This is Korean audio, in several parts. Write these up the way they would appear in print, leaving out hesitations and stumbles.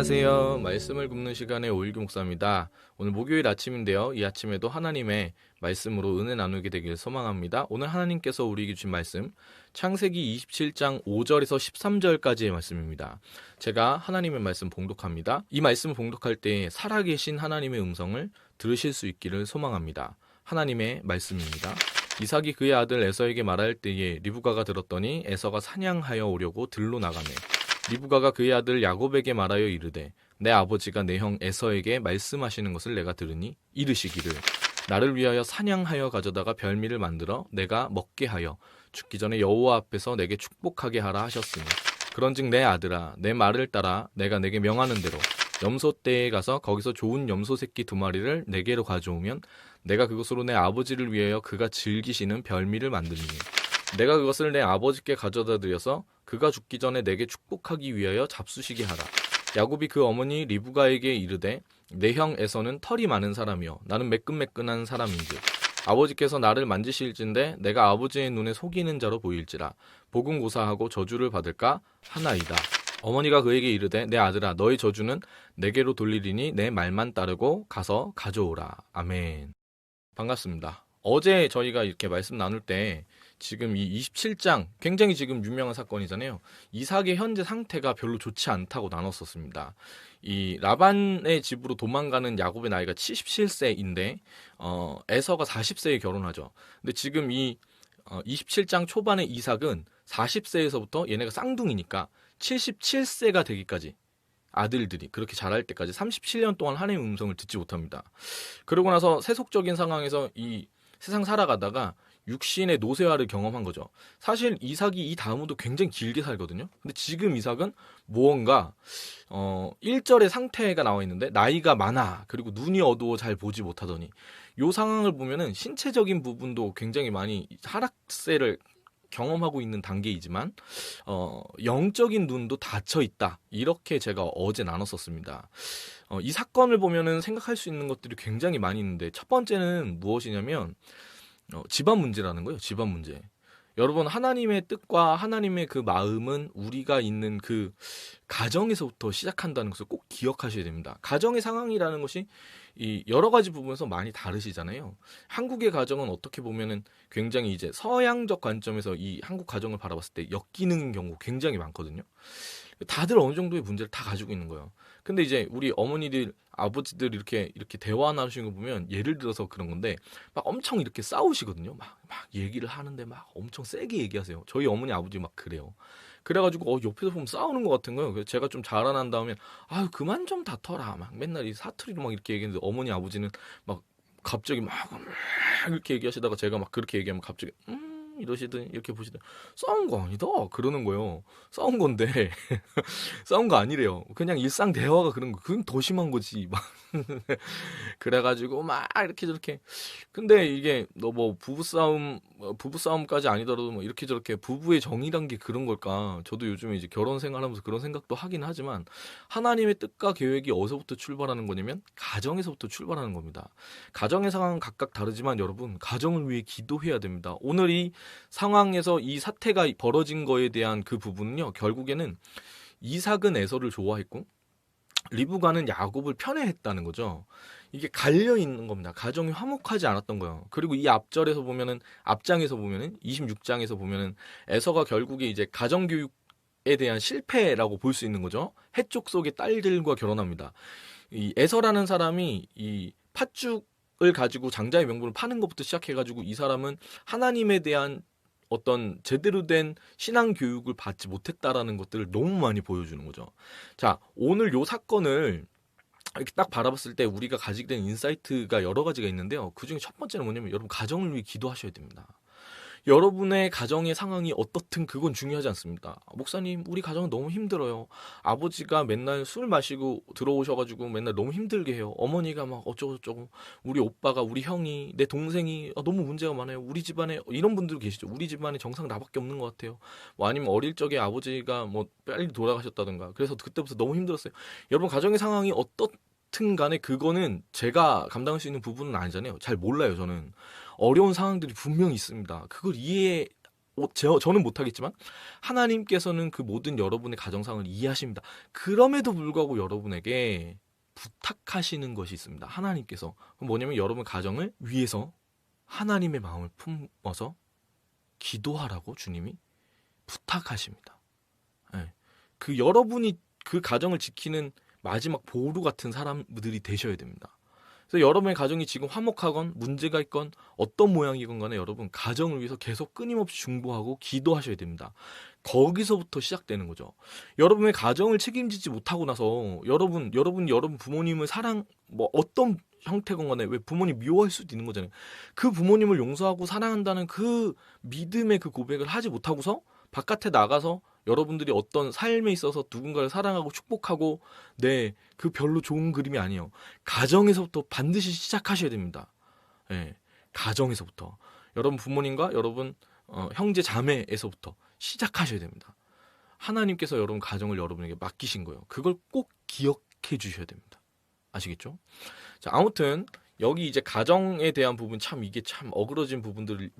안녕하세요. 말씀을 굽는 시간의 오일규 목사입니다. 오늘 목요일 아침인데요. 이 아침에도 하나님의 말씀으로 은혜 나누게 되길 소망합니다. 오늘 하나님께서 우리에게 주신 말씀 창세기 27장 5절에서 13절까지의 말씀입니다. 제가 하나님의 말씀 봉독합니다. 이 말씀을 봉독할 때 살아계신 하나님의 음성을 들으실 수 있기를 소망합니다. 하나님의 말씀입니다. 이삭이 그의 아들 에서에게 말할 때에 리브가가 들었더니 에서가 사냥하여 오려고 들로 나가매 리브가가 그의 아들 야곱에게 말하여 이르되 내 아버지가 내 형 에서에게 말씀하시는 것을 내가 들으니 이르시기를 나를 위하여 사냥하여 가져다가 별미를 만들어 내가 먹게 하여 죽기 전에 여호와 앞에서 내게 축복하게 하라 하셨으니 그런즉 내 아들아 내 말을 따라 내가 내게 명하는 대로 염소떼에 가서 거기서 좋은 염소 새끼 2마리를 내게로 가져오면 내가 그것으로 내 아버지를 위하여 그가 즐기시는 별미를 만드리니 내가 그것을 내 아버지께 가져다 드려서 그가 죽기 전에 내게 축복하기 위하여 잡수시게 하라. 야곱이 그 어머니 리브가에게 이르되 내 형 에서는 털이 많은 사람이요 나는 매끈매끈한 사람인즉 아버지께서 나를 만지실진데 내가 아버지의 눈에 속이는 자로 보일지라 보금고사하고 저주를 받을까 하나이다. 어머니가 그에게 이르되 내 아들아 너의 저주는 내게로 돌리리니 내 말만 따르고 가서 가져오라. 아멘. 반갑습니다. 어제 저희가 이렇게 말씀 나눌 때 지금 이 27장 굉장히 지금 유명한 사건이잖아요. 이삭의 현재 상태가 별로 좋지 않다고 나눴었습니다. 이 라반의 집으로 도망가는 야곱의 나이가 77세인데 에서가 40세에 결혼하죠. 근데 지금 이 27장 초반의 이삭은 40세에서부터 얘네가 쌍둥이니까 77세가 되기까지 아들들이 그렇게 자랄 때까지 37년 동안 하나님의 음성을 듣지 못합니다. 그러고 나서 세속적인 상황에서 이 세상 살아가다가 육신의 노쇠화를 경험한 거죠. 사실 이삭이 이 다음으로도 굉장히 길게 살거든요. 근데 지금 이삭은 무언가 1절의 상태가 나와 있는데 나이가 많아 그리고 눈이 어두워 잘 보지 못하더니 이 상황을 보면은 신체적인 부분도 굉장히 많이 하락세를 경험하고 있는 단계이지만 영적인 눈도 닫혀 있다. 이렇게 제가 어제 나눴었습니다. 이 사건을 보면은 생각할 수 있는 것들이 굉장히 많이 있는데 첫 번째는 무엇이냐면 집안 문제라는 거예요. 집안 문제. 여러분 하나님의 뜻과 하나님의 그 마음은 우리가 있는 그 가정에서부터 시작한다는 것을 꼭 기억하셔야 됩니다. 가정의 상황이라는 것이 이 여러 가지 부분에서 많이 다르시잖아요. 한국의 가정은 어떻게 보면은 굉장히 이제 서양적 관점에서 이 한국 가정을 바라봤을 때 엮이는 경우 굉장히 많거든요. 다들 어느 정도의 문제를 다 가지고 있는 거예요. 근데 이제 우리 어머니들, 아버지들 이렇게 대화 나누시는 거 보면 예를 들어서 그런 건데 막 엄청 이렇게 싸우시거든요. 막 얘기를 하는데 막 엄청 세게 얘기하세요. 저희 어머니, 아버지 막 그래요. 그래가지고 옆에서 보면 싸우는 것 같은 거예요. 그래서 제가 좀 자라난 다음에 아유 그만 좀 다퉈라 막 맨날 이 사투리로 막 이렇게 얘기했는데 어머니, 아버지는 막 갑자기 막 이렇게 얘기하시다가 제가 막 그렇게 얘기하면 갑자기 이러시더니 이렇게 보시더니 싸운 거 아니다 그러는 거예요. 싸운 건데 싸운 거 아니래요. 그냥 일상 대화가 그런 거. 그건 더 심한 거지. 막 그래가지고 막 이렇게 저렇게. 근데 이게 너 뭐 부부싸움까지 아니더라도 뭐 이렇게 저렇게 부부의 정이란 게 그런 걸까? 저도 요즘에 이제 결혼 생활하면서 그런 생각도 하긴 하지만 하나님의 뜻과 계획이 어디서부터 출발하는 거냐면 가정에서부터 출발하는 겁니다. 가정의 상황은 각각 다르지만 여러분 가정을 위해 기도해야 됩니다. 오늘 이 상황에서 이 사태가 벌어진 거에 대한 그 부분은요. 결국에는 이삭은 에서를 좋아했고 리브가는 야곱을 편애했다는 거죠. 이게 갈려 있는 겁니다. 가정이 화목하지 않았던 거예요. 그리고 이 앞절에서 보면은 앞장에서 보면은 26장에서 보면은 에서가 결국에 이제 가정 교육에 대한 실패라고 볼 수 있는 거죠. 해쪽 속의 딸들과 결혼합니다. 이 에서라는 사람이 이 팥죽을 가지고 장자의 명분을 파는 것부터 시작해가지고 이 사람은 하나님에 대한 어떤 제대로 된 신앙 교육을 받지 못했다라는 것들을 너무 많이 보여주는 거죠. 자, 오늘 요 사건을 이렇게 딱 바라봤을 때 우리가 가지게 된 인사이트가 여러 가지가 있는데요. 그중에 첫 번째는 뭐냐면 여러분 가정을 위해 기도하셔야 됩니다. 여러분의 가정의 상황이 어떻든 그건 중요하지 않습니다. 목사님, 우리 가정은 너무 힘들어요. 아버지가 맨날 술 마시고 들어오셔가지고 맨날 너무 힘들게 해요. 어머니가 막 어쩌고저쩌고, 우리 오빠가, 우리 형이, 내 동생이 너무 문제가 많아요. 우리 집안에 이런 분들 계시죠. 우리 집안에 정상 나밖에 없는 것 같아요. 뭐 아니면 어릴 적에 아버지가 뭐 빨리 돌아가셨다든가. 그래서 그때부터 너무 힘들었어요. 여러분 가정의 상황이 어떻든 간에 그거는 제가 감당할 수 있는 부분은 아니잖아요. 잘 몰라요, 저는. 어려운 상황들이 분명히 있습니다. 그걸 저는 못하겠지만 하나님께서는 그 모든 여러분의 가정상을 이해하십니다. 그럼에도 불구하고 여러분에게 부탁하시는 것이 있습니다. 하나님께서. 그럼 뭐냐면 여러분 가정을 위해서 하나님의 마음을 품어서 기도하라고 주님이 부탁하십니다. 예. 그 여러분이 그 가정을 지키는 마지막 보루 같은 사람들이 되셔야 됩니다. 그래서 여러분의 가정이 지금 화목하건 문제가 있건 어떤 모양이건 간에 여러분 가정을 위해서 계속 끊임없이 중보하고 기도하셔야 됩니다. 거기서부터 시작되는 거죠. 여러분의 가정을 책임지지 못하고 나서 여러분 부모님을 뭐 어떤 형태건 간에 왜 부모님 미워할 수도 있는 거잖아요. 그 부모님을 용서하고 사랑한다는 그 믿음의 그 고백을 하지 못하고서 바깥에 나가서 여러분들이 어떤 삶에 있어서 누군가를 사랑하고 축복하고 그 별로 좋은 그림이 아니에요. 가정에서부터 반드시 시작하셔야 됩니다. 예, 가정에서부터 여러분 부모님과 여러분 형제 자매에서부터 시작하셔야 됩니다. 하나님께서 여러분 가정을 여러분에게 맡기신 거예요. 그걸 꼭 기억해 주셔야 됩니다. 아시겠죠? 자, 아무튼 여기 이제 가정에 대한 부분 이게 참 어그러진 부분들을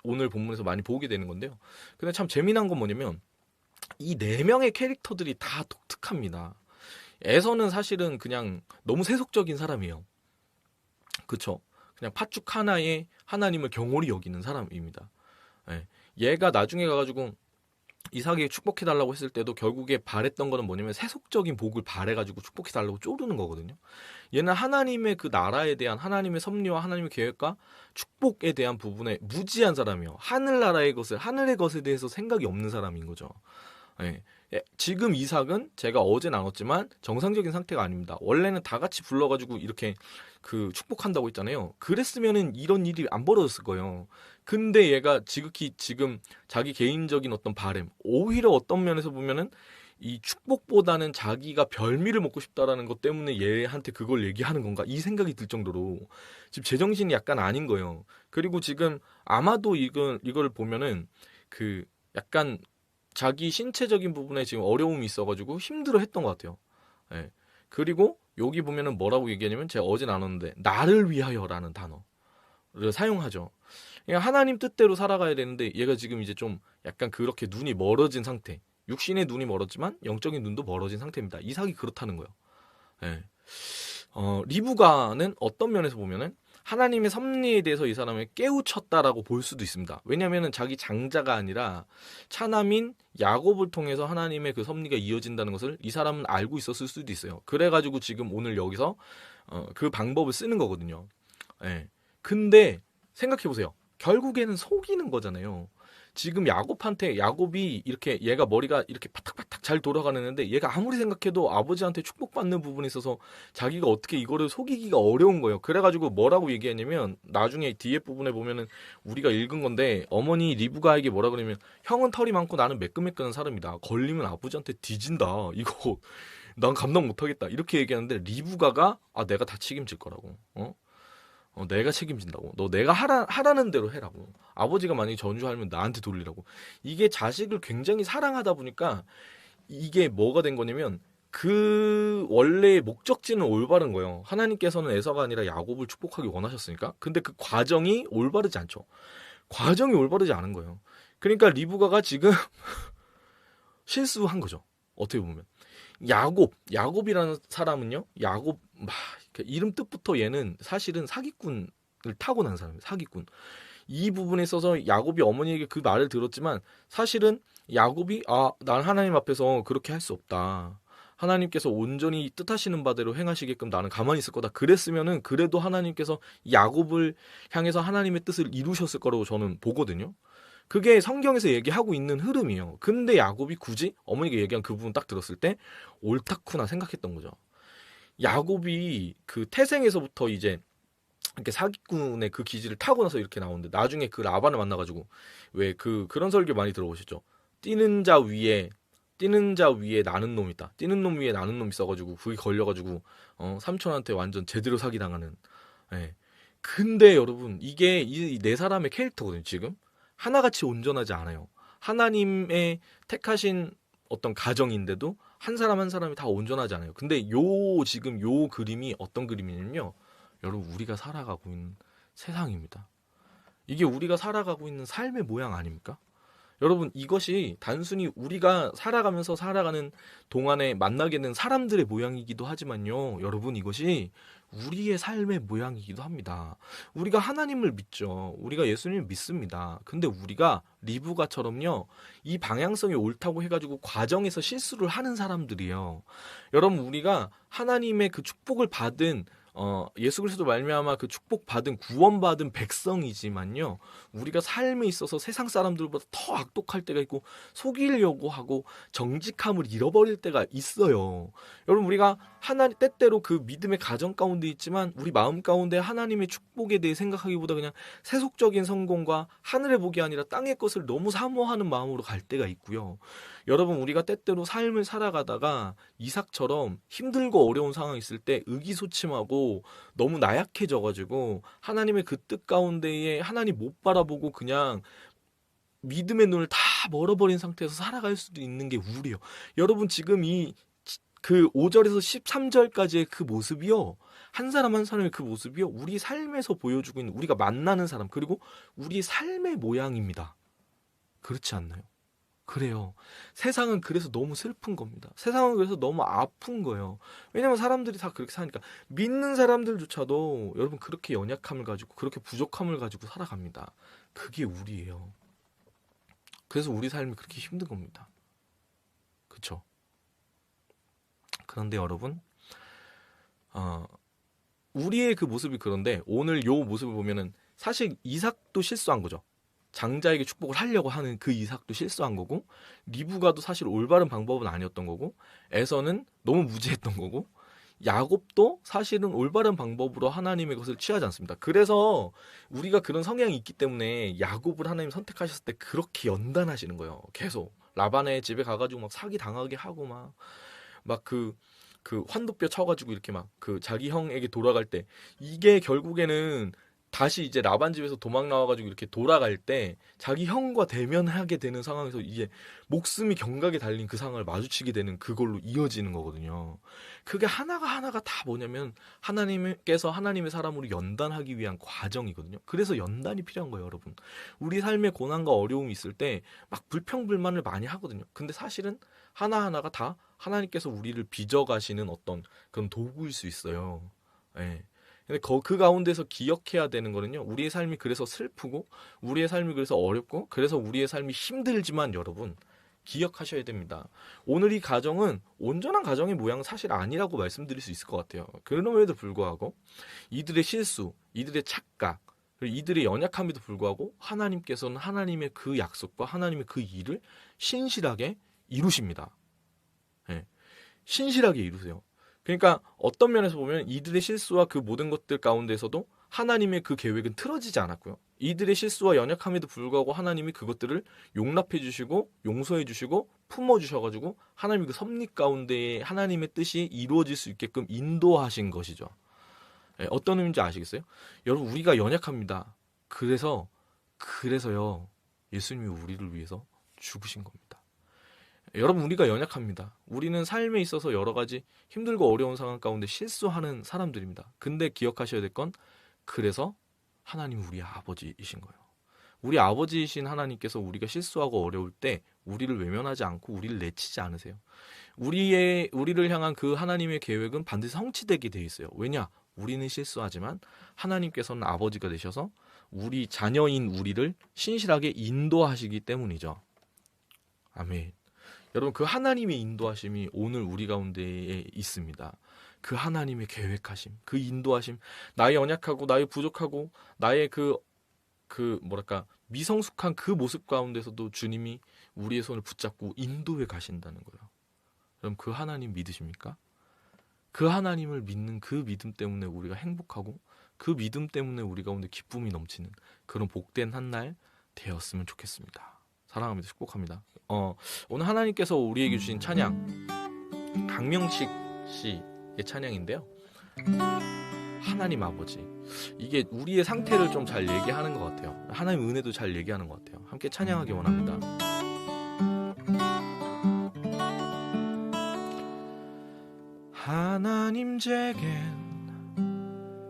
오늘 본문에서 많이 보게 되는 건데요. 근데 참 재미난 건 뭐냐면 이 4명의 캐릭터들이 다 독특합니다. 에서는 사실은 그냥 너무 세속적인 사람이에요. 그쵸? 그냥 팥죽 하나에 하나님을 경홀히 여기는 사람입니다. 예. 얘가 나중에 가가지고 이삭에게 축복해달라고 했을 때도 결국에 바랬던 거는 뭐냐면 세속적인 복을 바래가지고 축복해달라고 쪼르는 거거든요. 얘는 하나님의 그 나라에 대한 하나님의 섭리와 하나님의 계획과 축복에 대한 부분에 무지한 사람이에요. 하늘의 것에 대해서 생각이 없는 사람인 거죠. 예. 지금 이삭은 제가 어제 나눴지만 정상적인 상태가 아닙니다. 원래는 다 같이 불러가지고 이렇게 그 축복한다고 했잖아요. 그랬으면은 이런 일이 안 벌어졌을 거예요. 근데 얘가 지극히 지금 자기 개인적인 어떤 바램, 오히려 어떤 면에서 보면은 이 축복보다는 자기가 별미를 먹고 싶다라는 것 때문에 얘한테 그걸 얘기하는 건가 이 생각이 들 정도로 지금 제정신이 약간 아닌 거예요. 그리고 지금 아마도 이걸 보면은 그 약간 자기 신체적인 부분에 지금 어려움이 있어가지고 힘들어했던 것 같아요. 예. 그리고 여기 보면은 뭐라고 얘기하냐면 제가 어제 나눴는데 나를 위하여라는 단어를 사용하죠. 그냥 하나님 뜻대로 살아가야 되는데 얘가 지금 이제 좀 약간 그렇게 눈이 멀어진 상태. 육신의 눈이 멀었지만 영적인 눈도 멀어진 상태입니다. 이삭이 그렇다는 거예요. 예. 리브가는 어떤 면에서 보면은 하나님의 섭리에 대해서 이 사람을 깨우쳤다라고 볼 수도 있습니다. 왜냐하면 자기 장자가 아니라 차남인 야곱을 통해서 하나님의 그 섭리가 이어진다는 것을 이 사람은 알고 있었을 수도 있어요. 그래가지고 지금 오늘 여기서 그 방법을 쓰는 거거든요. 예. 근데 생각해 보세요. 결국에는 속이는 거잖아요. 지금 야곱이 이렇게 얘가 머리가 이렇게 파닥파닥 잘 돌아가는데 얘가 아무리 생각해도 아버지한테 축복받는 부분에 있어서 자기가 어떻게 이거를 속이기가 어려운 거예요. 그래가지고 뭐라고 얘기했냐면 나중에 뒤에 부분에 보면은 우리가 읽은 건데 어머니 리브가에게 뭐라 그러냐면 형은 털이 많고 나는 매끈매끈한 사람이다. 걸리면 아버지한테 뒤진다. 이거 난 감당 못하겠다. 이렇게 얘기하는데 리브가가 내가 다 책임질 거라고. 내가 책임진다고. 너 내가 하라는 대로 해라고. 아버지가 만약에 전주하면 나한테 돌리라고. 이게 자식을 굉장히 사랑하다 보니까 이게 뭐가 된 거냐면 그 원래의 목적지는 올바른 거예요. 하나님께서는 에서가 아니라 야곱을 축복하기 원하셨으니까. 근데 그 과정이 올바르지 않죠. 과정이 올바르지 않은 거예요. 그러니까 리브가가 지금 실수한 거죠. 어떻게 보면. 야곱이라는 사람은요. 이름 뜻부터 얘는 사실은 사기꾼을 타고난 사람이에요. 사기꾼. 이 부분에 있어서 야곱이 어머니에게 그 말을 들었지만 사실은 야곱이 난 하나님 앞에서 그렇게 할 수 없다. 하나님께서 온전히 뜻하시는 바대로 행하시게끔 나는 가만히 있을 거다. 그랬으면은 그래도 하나님께서 야곱을 향해서 하나님의 뜻을 이루셨을 거라고 저는 보거든요. 그게 성경에서 얘기하고 있는 흐름이에요. 근데 야곱이 굳이 어머니가 얘기한 그 부분 딱 들었을 때 옳다쿠나 생각했던 거죠. 야곱이 그 태생에서부터 이제 이렇게 사기꾼의 그 기질을 타고 나서 이렇게 나오는데 나중에 그 라반을 만나가지고 왜 그런 설교 많이 들어보셨죠? 뛰는 자 위에 나는 놈 있다. 뛰는 놈 위에 나는 놈 있어가지고 그게 걸려가지고 삼촌한테 완전 제대로 사기당하는. 예. 근데 여러분 이게 이 네 사람의 캐릭터거든요. 지금 하나같이 온전하지 않아요. 하나님의 택하신 어떤 가정인데도 한 사람 한 사람이 다 온전하지 않아요. 근데 지금 요 그림이 어떤 그림이냐면요. 여러분 우리가 살아가고 있는 세상입니다. 이게 우리가 살아가고 있는 삶의 모양 아닙니까? 여러분, 이것이 단순히 우리가 살아가는 동안에 만나게 된 사람들의 모양이기도 하지만요. 여러분, 이것이 우리의 삶의 모양이기도 합니다. 우리가 하나님을 믿죠. 우리가 예수님을 믿습니다. 근데 우리가 리브가처럼요. 이 방향성이 옳다고 해가지고 과정에서 실수를 하는 사람들이에요. 여러분, 우리가 하나님의 그 축복을 받은 예수 그리스도 말미암아 그 축복받은 구원받은 백성이지만요. 우리가 삶에 있어서 세상 사람들보다 더 악독할 때가 있고 속이려고 하고 정직함을 잃어버릴 때가 있어요. 여러분 우리가 하나님 때때로 그 믿음의 가정 가운데 있지만 우리 마음 가운데 하나님의 축복에 대해 생각하기보다 그냥 세속적인 성공과 하늘의 복이 아니라 땅의 것을 너무 사모하는 마음으로 갈 때가 있고요. 여러분 우리가 때때로 삶을 살아가다가 이삭처럼 힘들고 어려운 상황이 있을 때 의기소침하고 너무 나약해져가지고 하나님의 그 뜻 가운데에 하나님 못 바라보고 그냥 믿음의 눈을 다 멀어버린 상태에서 살아갈 수도 있는 게 우리예요. 여러분 지금 그 5절에서 13절까지의 그 모습이요. 한 사람 한 사람의 그 모습이요. 우리 삶에서 보여주고 있는 우리가 만나는 사람 그리고 우리 삶의 모양입니다. 그렇지 않나요? 그래요. 세상은 그래서 너무 슬픈 겁니다. 세상은 그래서 너무 아픈 거예요. 왜냐면 사람들이 다 그렇게 사니까. 믿는 사람들조차도 여러분 그렇게 연약함을 가지고 그렇게 부족함을 가지고 살아갑니다. 그게 우리예요. 그래서 우리 삶이 그렇게 힘든 겁니다. 그쵸? 그런데 여러분 우리의 그 모습이 그런데 오늘 요 모습을 보면은 사실 이삭도 실수한 거죠. 장자에게 축복을 하려고 하는 그 이삭도 실수한 거고 리브가도 사실 올바른 방법은 아니었던 거고 에서는 너무 무지했던 거고 야곱도 사실은 올바른 방법으로 하나님의 것을 취하지 않습니다. 그래서 우리가 그런 성향이 있기 때문에 야곱을 하나님 선택하셨을 때 그렇게 연단하시는 거예요. 계속 라반의 집에 가가지고 막 사기 당하게 하고 막 그 환도뼈 쳐가지고 이렇게 막 그 자기 형에게 돌아갈 때 이게 결국에는 다시 이제 라반 집에서 도망 나와가지고 이렇게 돌아갈 때 자기 형과 대면하게 되는 상황에서 이제 목숨이 경각에 달린 그 상황을 마주치게 되는 그걸로 이어지는 거거든요. 그게 하나가 다 뭐냐면 하나님께서 하나님의 사람으로 연단하기 위한 과정이거든요. 그래서 연단이 필요한 거예요, 여러분. 우리 삶에 고난과 어려움이 있을 때 막 불평불만을 많이 하거든요. 근데 사실은 하나하나가 다 하나님께서 우리를 빚어가시는 어떤 그런 도구일 수 있어요. 예. 근데 그 가운데서 기억해야 되는 거는요. 우리의 삶이 그래서 슬프고 우리의 삶이 그래서 어렵고 그래서 우리의 삶이 힘들지만 여러분 기억하셔야 됩니다. 오늘 이 가정은 온전한 가정의 모양은 사실 아니라고 말씀드릴 수 있을 것 같아요. 그럼에도 불구하고 이들의 실수, 이들의 착각, 그리고 이들의 연약함에도 불구하고 하나님께서는 하나님의 그 약속과 하나님의 그 일을 신실하게 이루십니다. 네. 신실하게 이루세요. 그러니까 어떤 면에서 보면 이들의 실수와 그 모든 것들 가운데서도 하나님의 그 계획은 틀어지지 않았고요. 이들의 실수와 연약함에도 불구하고 하나님이 그것들을 용납해 주시고 용서해 주시고 품어 주셔가지고 하나님의 그 섭리 가운데에 하나님의 뜻이 이루어질 수 있게끔 인도하신 것이죠. 예, 어떤 의미인지 아시겠어요? 여러분 우리가 연약합니다. 그래서요 예수님이 우리를 위해서 죽으신 겁니다. 여러분 우리가 연약합니다. 우리는 삶에 있어서 여러 가지 힘들고 어려운 상황 가운데 실수하는 사람들입니다. 근데 기억하셔야 될 건 그래서 하나님이 우리 아버지이신 거예요. 우리 아버지이신 하나님께서 우리가 실수하고 어려울 때 우리를 외면하지 않고 우리를 내치지 않으세요. 우리를 향한 그 하나님의 계획은 반드시 성취되게 돼 있어요. 왜냐? 우리는 실수하지만 하나님께서는 아버지가 되셔서 우리 자녀인 우리를 신실하게 인도하시기 때문이죠. 아멘. 여러분 그 하나님의 인도하심이 오늘 우리 가운데에 있습니다. 그 하나님의 계획하심, 그 인도하심, 나의 연약하고 나의 부족하고 나의 뭐랄까 미성숙한 그 모습 가운데서도 주님이 우리의 손을 붙잡고 인도해 가신다는 거예요. 그럼 그 하나님 믿으십니까? 그 하나님을 믿는 그 믿음 때문에 우리가 행복하고 그 믿음 때문에 우리 가운데 기쁨이 넘치는 그런 복된 한 날 되었으면 좋겠습니다. 사랑합니다. 축복합니다. 오늘 하나님께서 우리에게 주신 찬양 강명식 씨의 찬양인데요. 하나님 아버지 이게 우리의 상태를 좀 잘 얘기하는 것 같아요. 하나님 은혜도 잘 얘기하는 것 같아요. 함께 찬양하기 원합니다. 하나님 제겐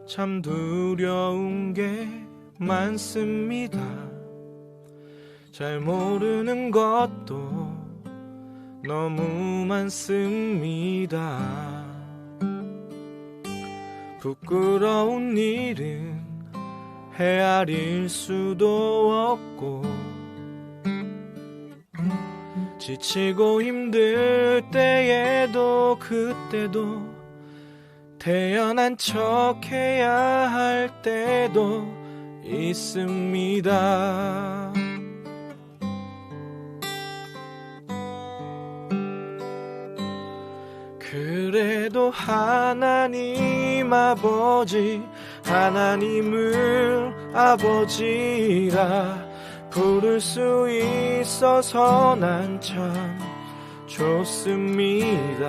참 두려운 게 많습니다. 잘 모르는 것도 너무 많습니다. 부끄러운 일은 헤아릴 수도 없고 지치고 힘들 때에도 그때도 태연한 척 해야 할 때도 있습니다. 그래도 하나님 아버지, 하나님을 아버지라 부를 수 있어서 난 참 좋습니다.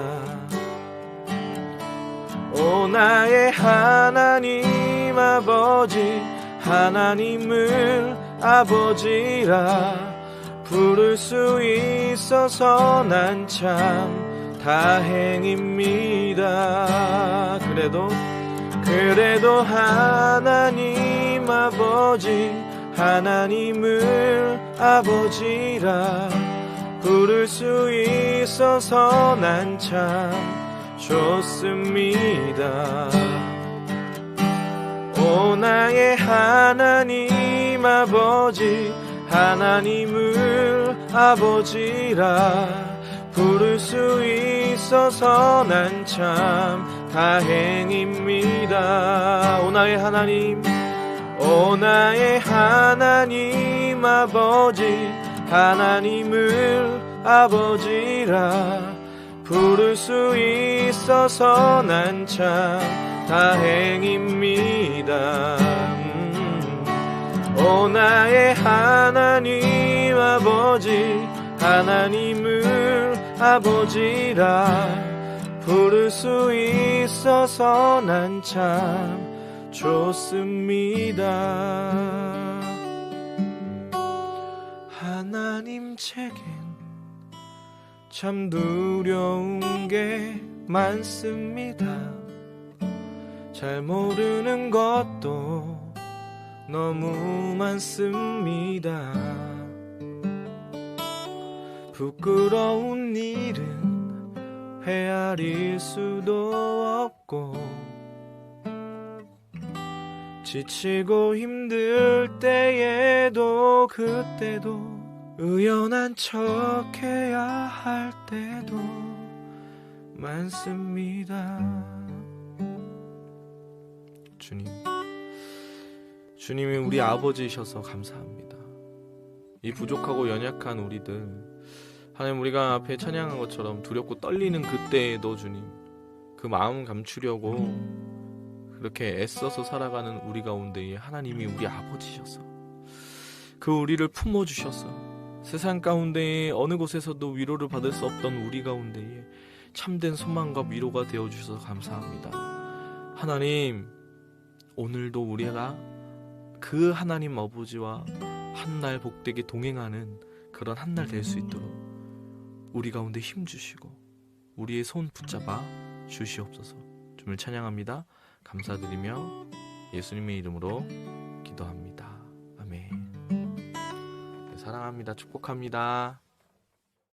오 나의 하나님 아버지, 하나님을 아버지라 부를 수 있어서 난 참 다행입니다. 그래도 하나님 아버지, 하나님을 아버지라 부를 수 있어서 난 참 좋습니다. 오 나의 하나님 아버지, 하나님을 아버지라 부를 수 있어서 난 참 다행입니다. 오 나의 하나님, 오 나의 하나님 아버지, 하나님을 아버지라 부를 수 있어서 난 참 다행입니다. 오 나의 하나님 아버지, 하나님을 아버지라 부를 수 있어서 난 참 좋습니다. 하나님 책엔 참 두려운 게 많습니다. 잘 모르는 것도 너무 많습니다. 부끄러운 일은 헤아릴 수도 없고 지치고 힘들 때에도 그때도 의연한 척 해야 할 때도 많습니다. 주님이 우리 아버지이셔서 감사합니다. 이 부족하고 연약한 우리들 하나님, 우리가 앞에 찬양한 것처럼 두렵고 떨리는 그때에도 주님, 그 마음 감추려고 그렇게 애써서 살아가는 우리 가운데에 하나님이 우리 아버지셔서 그 우리를 품어주셔서 세상 가운데에 어느 곳에서도 위로를 받을 수 없던 우리 가운데에 참된 소망과 위로가 되어주셔서 감사합니다. 하나님, 오늘도 우리가 그 하나님 아버지와 한날 복되게 동행하는 그런 한날 될 수 있도록 우리 가운데 힘주시고 우리의 손 붙잡아 주시옵소서. 주님을 찬양합니다. 감사드리며 예수님의 이름으로 기도합니다. 아멘. 네, 사랑합니다. 축복합니다.